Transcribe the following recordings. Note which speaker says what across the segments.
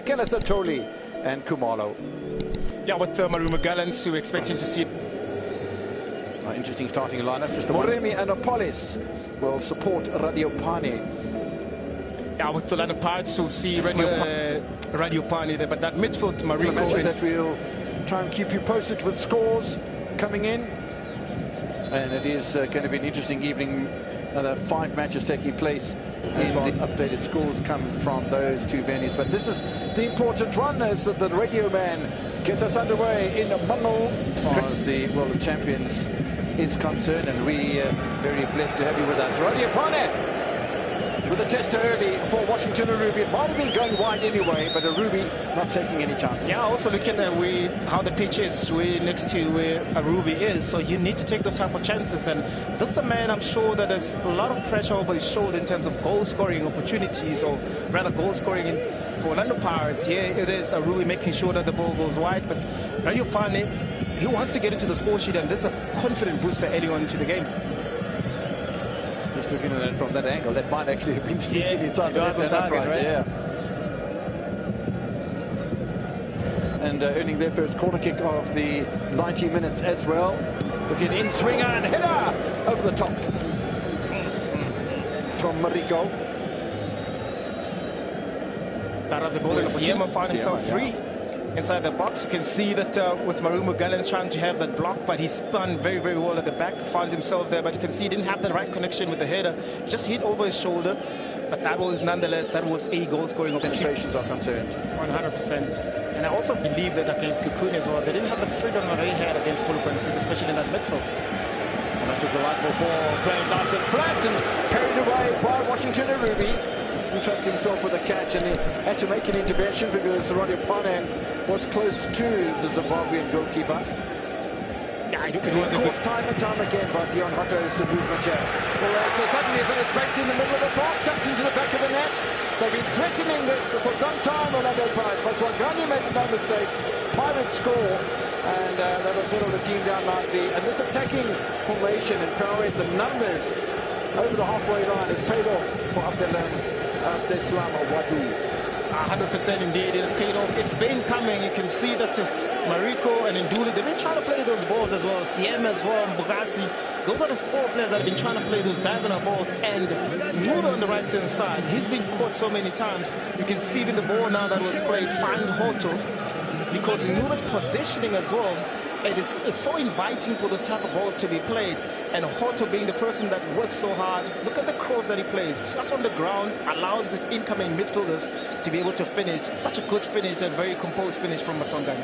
Speaker 1: McAllister, Toli and Kumalo.
Speaker 2: Yeah, with MARUMO Gallants, we're expecting to see
Speaker 1: interesting starting lineup. Just Moremi and Apolis will support Radiopane.
Speaker 2: Yeah, with the Orlando Pirates, we'll see Radiopane there, but that midfield, Mariko.
Speaker 1: Matches that we'll try and keep you posted with scores coming in. And it is going to be an interesting evening. Another 5 matches taking place. As far as updated scores come from those 2 venues. But this is the important one as the Radio Man gets us underway in Mango. As far as the World of Champions is concerned, and we are very blessed to have you with us. Radiopane with a tester early for Washington Arubi. It might have been going wide anyway, but Arubi not taking any chances.
Speaker 2: Yeah, also look at how the pitch is. We're next to where Arubi is, so you need to take those type of chances. And this is a man, I'm sure that there's a lot of pressure over his shoulder in terms of goal-scoring opportunities, or rather goal-scoring for Orlando Pirates. Yeah, it is Arubi making sure that the ball goes wide, but Radiopane, he wants to get into the score sheet, and this is a confident booster early on into the game.
Speaker 1: Just looking at it from that angle, that might actually have been sneaking inside the
Speaker 2: target, right?
Speaker 1: Yeah. And earning their first corner kick of the 90 minutes as well. Looking in, swinger and header over the top from Mariko.
Speaker 2: That has a goal, and Siema found himself free inside the box. You can see that with MARUMO Gallants trying to have that block, but he spun very, very well at the back, found himself there, but you can see he didn't have the right connection with the header. He just hit over his shoulder, but that was nonetheless, that was a goal-scoring opportunity.
Speaker 1: Demonstrations are concerned.
Speaker 2: 100%. And I also believe that against Kukuni as well, they didn't have the freedom that they had against Polokwane City, especially in that midfield.
Speaker 1: And that's a delightful ball, playing nice and flat and carried away by Washington Arubi. Trust himself with a catch, and he had to make an intervention because Radiopane was close to the Zimbabwean goalkeeper.
Speaker 2: Yeah, it was
Speaker 1: caught time and time again by Dion Hotto's movement here. Well, so suddenly a bit of space in the middle of the park, taps into the back of the net. They've been threatening this for some time, Orlando Pirates. But Swangani makes no mistake. Pirates score, and that'll settle the team down nicely. And this attacking formation and prowess, the numbers over the halfway line has paid off for Abdeslam Wadu.
Speaker 2: 100% indeed, it has paid off. It's been coming. You can see that Mariko and Nduli, they've been trying to play those balls as well. CM as well, and Bugasi. Those are the 4 players that have been trying to play those diagonal balls. And Nudo on the right-hand side, he's been caught so many times. You can see in the ball now that was played, find Hoto, because Nudo's positioning as well. It is so inviting for those type of balls to be played, and Hoto being the person that works so hard. Look at the cross that he plays, just on the ground, allows the incoming midfielders to be able to finish. Such a good finish, that very composed finish from Masongani.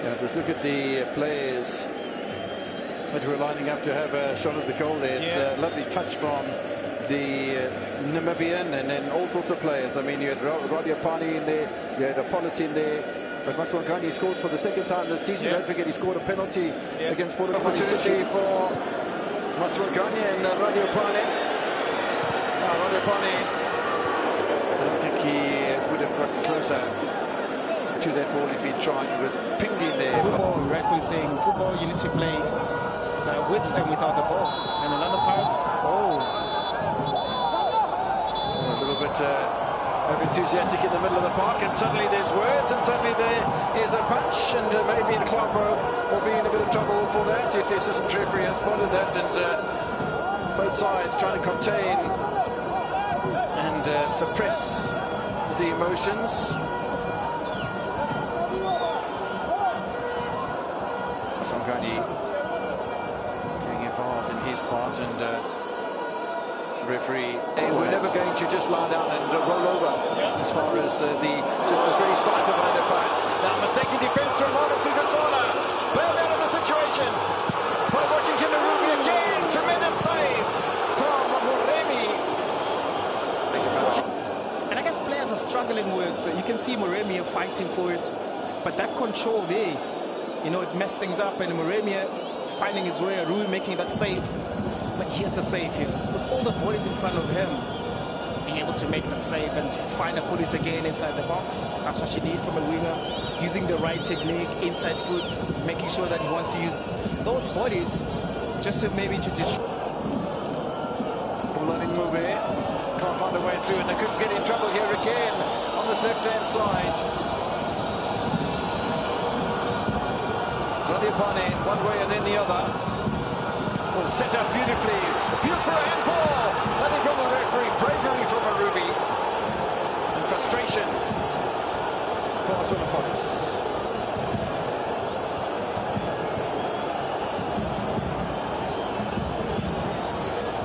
Speaker 1: Yeah, just look at the players that were lining up to have a shot at the goal there. It's a lovely touch from the Namibian, and then all sorts of players. I mean, you had Radiopane in there, you had Apolis in there. But Maswangani scores for the 2nd time this season. Don't forget, he scored a penalty against Polokwane City for Maswangani and Radiopane. Radiopane, I don't think he would have gotten closer to that ball if he tried. He was pinged in there.
Speaker 2: Football, rightfully saying, football you need to play with and without the ball. And Orlando Pirates,
Speaker 1: a little bit over-enthusiastic in the middle of the park, and suddenly there's words, and suddenly there is a punch, and maybe Nklapro will be in a bit of trouble for that if the assistant referee has spotted that. And both sides trying to contain and suppress the emotions. Masongani getting involved in his part, and referee, we're never going to just lie down and roll over as far as just the very sight of Orlando Pirates. Now mistaken defense from Martin Sugasala, bailed out of the situation by Washington Arubi again. Tremendous save from Moremi.
Speaker 2: And I guess players are struggling with, you can see Moremi fighting for it, but that control there, you know, it messed things up, and Moremi finding his way, Arubi making that save. But here's the save here, with all the bodies in front of him, being able to make that save and find the police again inside the box. That's what you need from a winger, using the right technique, inside foot, making sure that he wants to use those bodies just to maybe to destroy.
Speaker 1: Letting move here, can't find a way way through, and they could get in trouble here again on this left-hand side. Radipane, one way and then the other. Well, set up beautifully. Appeals for a handball. Nothing from the referee. Bravery from MARUMO. And frustration for Swinapolis.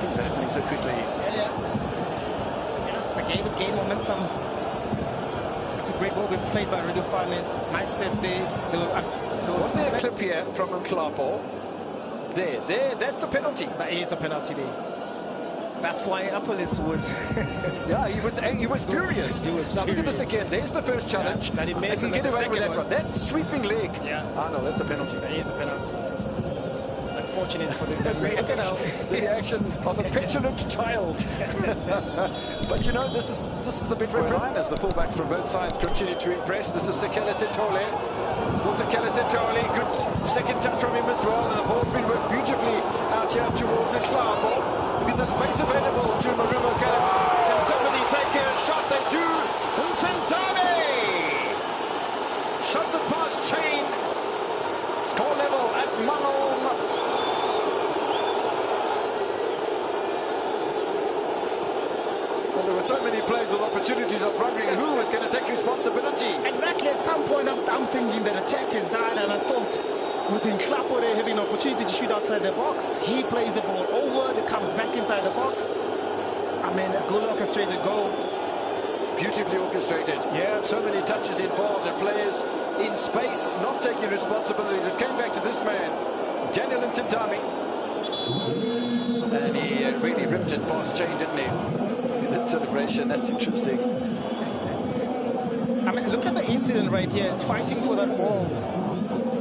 Speaker 1: Things are happening so quickly.
Speaker 2: Yeah, the game is gaining momentum. It's a great ball being played by Radipane. Nice set there.
Speaker 1: Was there a clip here from Mklapo? There, that's a penalty.
Speaker 2: That is a penalty there. That's why Apolis was...
Speaker 1: Yeah, he was furious.
Speaker 2: He was
Speaker 1: now
Speaker 2: furious.
Speaker 1: look at this again. There's the first challenge.
Speaker 2: Yeah, that he
Speaker 1: They
Speaker 2: missed,
Speaker 1: can
Speaker 2: and
Speaker 1: get
Speaker 2: then
Speaker 1: away
Speaker 2: the
Speaker 1: with that
Speaker 2: second
Speaker 1: one. That sweeping leg.
Speaker 2: Yeah.
Speaker 1: Ah, no, that's a penalty.
Speaker 2: That is a penalty. It's unfortunate for the
Speaker 1: reaction of a petulant child. But you know, this is the bit where as the fullbacks from both sides continue to impress. This is Sekele Sithole. Still Sekele Sithole. Good second touch from him as well. And the ball's been worked beautifully out here towards Mklapo. Look at the space available to MARUMO. Can somebody take a shot? They do. Nsentane shoves it past Chain. Score level at Marum. Well, there were so many players with opportunities. I was wondering who was going to take responsibility.
Speaker 2: Exactly. At some point, I'm thinking that attack is that, and I thought with Mklapo they having an opportunity to shoot outside the box. He plays the ball over, it comes back inside the box. I mean, a good orchestrated goal. Beautifully orchestrated. Yeah. So many touches involved and players in space not taking responsibilities. It came back to this man, Daniel Nsentame. And he really ripped it past Chain, didn't he? That celebration, that's interesting. I mean, look at the incident right here, fighting for that ball.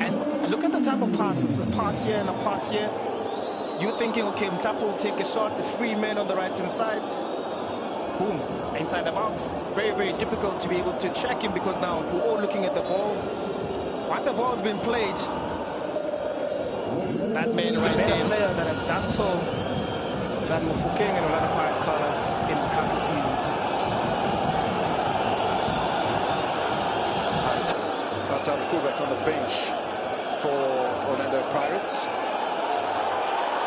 Speaker 2: And look at the type of passes, the pass here and the pass here. You're thinking, okay, Mklapo will take a shot, a free man on the right-hand side. Boom, inside the box. Very, very difficult to be able to track him because now we're all looking at the ball. Once the ball's been played, that man right there, player that has done so than Mufokeng and Orlando Pirates colours in the couple seasons.
Speaker 1: Outside the fullback on the bench for Orlando Pirates.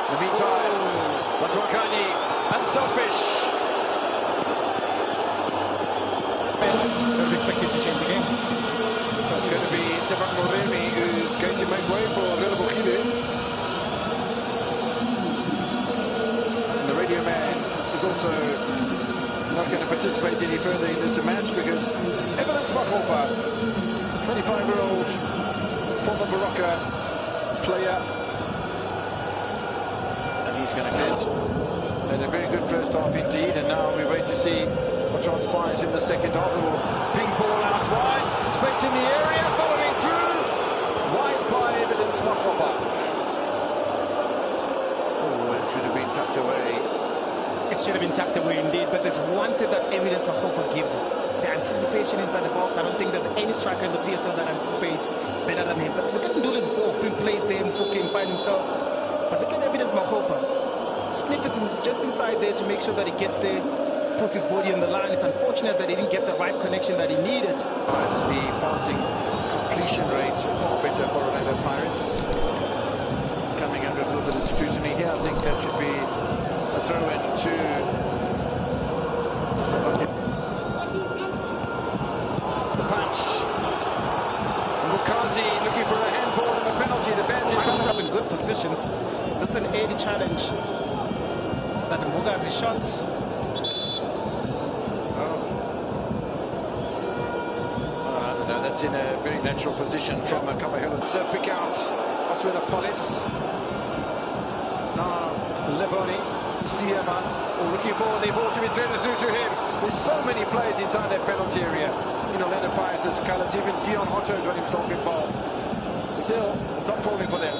Speaker 1: In the meantime, Maswakani, unselfish.
Speaker 2: Don't expect it to change the game.
Speaker 1: So it's going to be Tefan Moremi who's going to make way for Relo Bukile. Radio man is also not going to participate any further in this match because Evidence Makopa, 25-year-old former Baraka player, and he's going to get had a very good first half indeed, and now we wait to see what transpires in the second half. A little ping ball out wide, space in the area, following through, wide by Evidence Makopa. Should have been tucked away.
Speaker 2: It should have been tucked away indeed, but there's one thing that Evidence Makopa gives you. The anticipation inside the box. I don't think there's any striker in the PSL that anticipates better than him. But look at Ndule's ball being played there, Mufokeng find himself. But look at Evidence Makopa. Sniffers is just inside there to make sure that he gets there, puts his body on the line. It's unfortunate that he didn't get the right connection that he needed.
Speaker 1: It's the passing completion rate far better for Orlando Pirates. Coming under a little bit of scrutiny here. I think that should be a throw-in to the punch. Mukazi looking for a handball and a penalty. The fans
Speaker 2: Finds up in good positions. This is an early challenge that the Mukazi shot.
Speaker 1: No, that's in a very natural position from Kamahela. It's a pick out Swinapolis. Now Leboni, Siema, looking for the ball to be threaded through to him. There's so many players inside that penalty area in Orlando Pirates' colours. Even Dion Otto got himself involved. Still, it's not falling for them.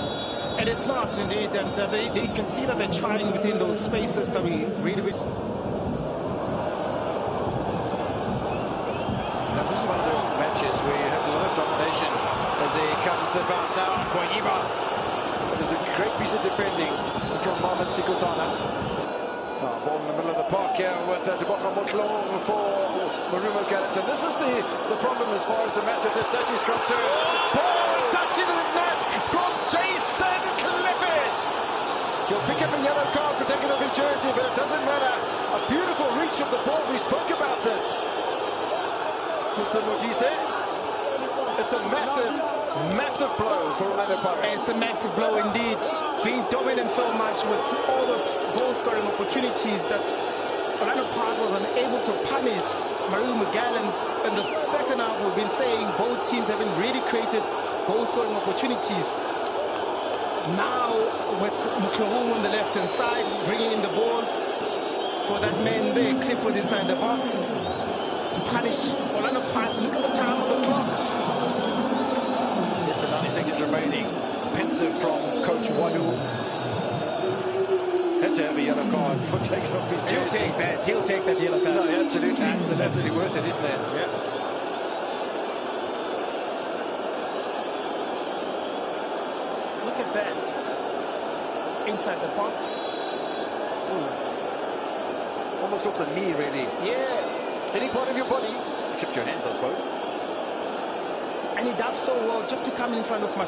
Speaker 2: And it's not indeed, and they can see that they're trying within those spaces that we really wish.
Speaker 1: Now, this is one of those matches where you have a lot of domination as they comes about now. Koiba. There's a great piece of defending from Marvin Sikosana. Ball in the middle of the park here with Tebogo Motlong for MARUMO Gallants. And this is the problem as far as the match at this stage is concerned. Ball touching the net from Jason Clifford. He'll pick up a yellow card for taking off his jersey, but it doesn't matter. A beautiful reach of the ball. We spoke about this, Mr. Modise. It's a massive blow for Orlando Pirates.
Speaker 2: It's a massive blow indeed. Being dominant so much with all those goal-scoring opportunities that Orlando Pirates was unable to punish MARUMO Gallants. In the second half, we've been saying both teams haven't really created goal-scoring opportunities. Now, with Muklahung on the left-hand side, bringing in the ball for that man there, Clifford inside the box, to punish Orlando Pirates. Look at the time of the clock.
Speaker 1: 90 seconds remaining. Pensive from Coach Wadu. Has to have a yellow card for taking off his jersey.
Speaker 2: He'll take that yellow card.
Speaker 1: No, absolutely. It's absolutely worth it, isn't it?
Speaker 2: Yeah. Look at that. Inside the box.
Speaker 1: Ooh. Almost looks a knee, really.
Speaker 2: Yeah.
Speaker 1: Any part of your body, except your hands, I suppose.
Speaker 2: And he does so well just to come in front of my